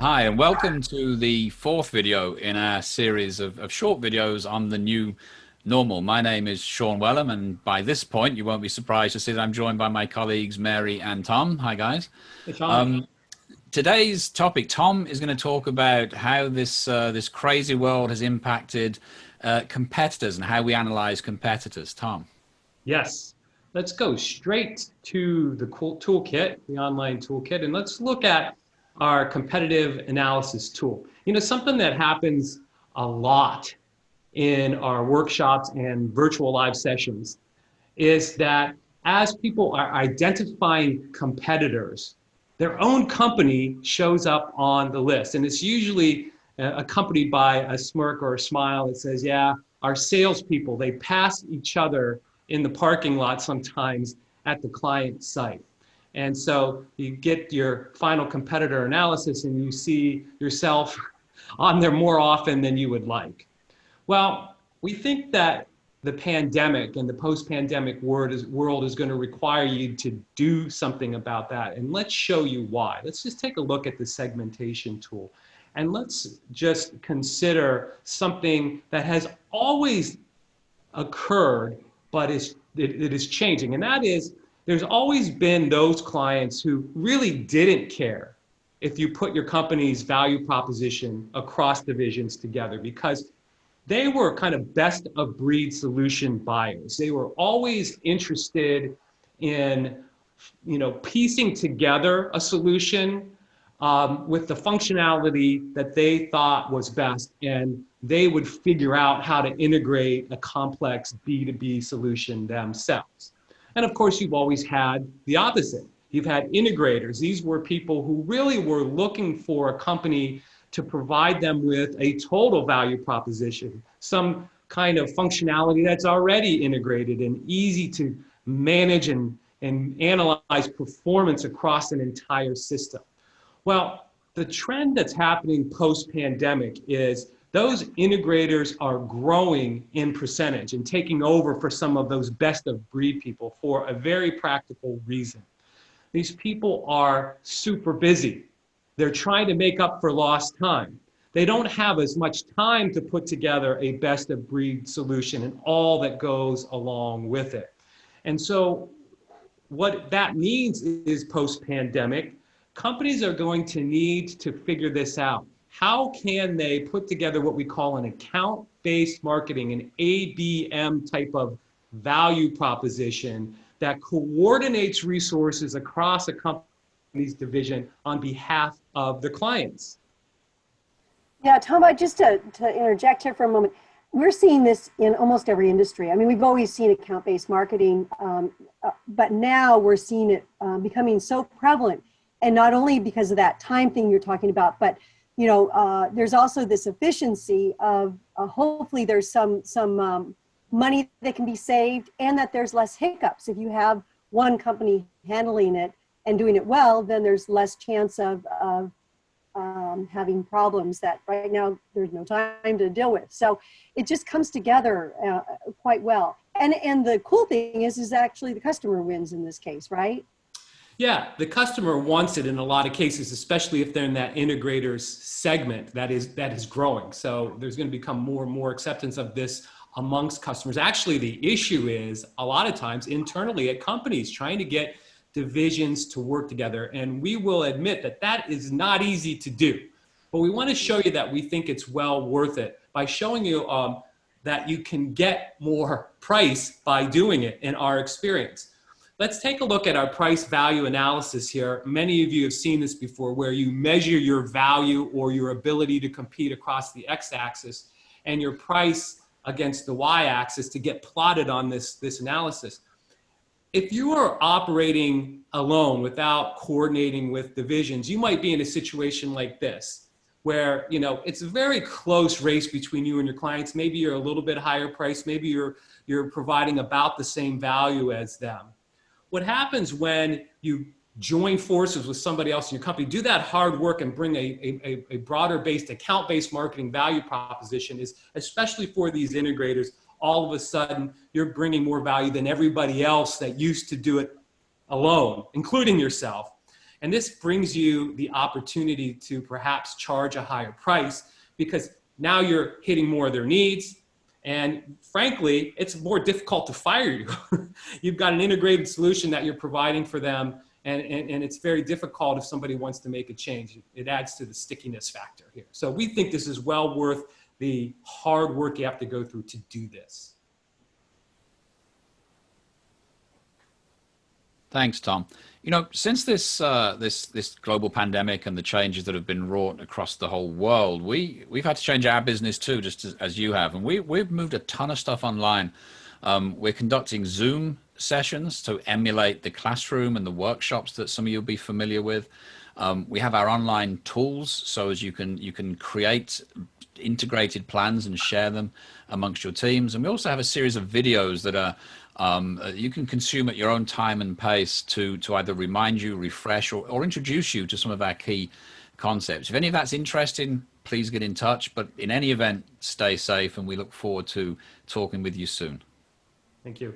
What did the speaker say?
Hi, and welcome to the fourth video in our series of short videos on the new normal. My name is Sean Wellham, and by this point, you won't be surprised to see that I'm joined by my colleagues Mary and Tom. Hi, guys. Hey, Sean. Today's topic, Tom is going to talk about how this crazy world has impacted competitors and how we analyze competitors. Tom. Yes, let's go straight to the cool toolkit, the online toolkit, and let's look at our competitive analysis tool. You know, something that happens a lot in our workshops and virtual live sessions is that as people are identifying competitors, their own company shows up on the list. And it's usually accompanied by a smirk or a smile that says, yeah, our salespeople, they pass each other in the parking lot sometimes at the client site. And so you get your final competitor analysis and you see yourself on there more often than you would like. Well, we think that the pandemic and the post-pandemic world is going to require you to do something about that. And let's show you why. Let's just take a look at the segmentation tool. And let's just consider something that has always occurred, but it is changing. And that is, there's always been those clients who really didn't care if you put your company's value proposition across divisions together, because they were kind of best of breed solution buyers. They were always interested in, piecing together a solution with the functionality that they thought was best, and they would figure out how to integrate a complex B2B solution themselves. And of course, you've always had the opposite. You've had integrators. These were people who really were looking for a company to provide them with a total value proposition, some kind of functionality that's already integrated and easy to manage and analyze performance across an entire system. Well, the trend that's happening post-pandemic is those integrators are growing in percentage and taking over for some of those best of breed people for a very practical reason. These people are super busy. They're trying to make up for lost time. They don't have as much time to put together a best of breed solution and all that goes along with it. And so what that means is post-pandemic, companies are going to need to figure this out. How can they put together what we call an account-based marketing, an ABM type of value proposition that coordinates resources across a company's division on behalf of the clients? Yeah, Tom, just to interject here for a moment, we're seeing this in almost every industry. I mean, we've always seen account-based marketing, but now we're seeing it becoming so prevalent. And not only because of that time thing you're talking about, but there's also this efficiency of hopefully there's some money that can be saved, and that there's less hiccups. If you have one company handling it and doing it well, then there's less chance of having problems that right now there's no time to deal with. So it just comes together quite well. And the cool thing is actually the customer wins in this case, right? Yeah, the customer wants it in a lot of cases, especially if they're in that integrators segment that is growing. So there's going to become more and more acceptance of this amongst customers. Actually, the issue is a lot of times internally at companies trying to get divisions to work together. And we will admit that that is not easy to do. But we want to show you that we think it's well worth it by showing you that you can get more price by doing it in our experience. Let's take a look at our price value analysis here. Many of you have seen this before, where you measure your value or your ability to compete across the x-axis and your price against the y-axis to get plotted on this analysis. If you are operating alone without coordinating with divisions, you might be in a situation like this, where it's a very close race between you and your clients. Maybe you're a little bit higher price, maybe you're providing about the same value as them. What happens when you join forces with somebody else in your company, do that hard work and bring a broader based, account-based marketing value proposition, is especially for these integrators, all of a sudden you're bringing more value than everybody else that used to do it alone, including yourself. And this brings you the opportunity to perhaps charge a higher price because now you're hitting more of their needs. And frankly, it's more difficult to fire you. You've got an integrated solution that you're providing for them. And it's very difficult if somebody wants to make a change. It adds to the stickiness factor here. So we think this is well worth the hard work you have to go through to do this. Thanks, Tom. You know, since this global pandemic and the changes that have been wrought across the whole world, we've had to change our business too, just as you have, and we've moved a ton of stuff online. We're conducting Zoom sessions to emulate the classroom and the workshops that some of you will be familiar with. We have our online tools, so as you can create integrated plans and share them amongst your teams. And we also have a series of videos that are you can consume at your own time and pace to either remind you, refresh, or introduce you to some of our key concepts. If any of that's interesting, please get in touch. But in any event, stay safe, and we look forward to talking with you soon. Thank you.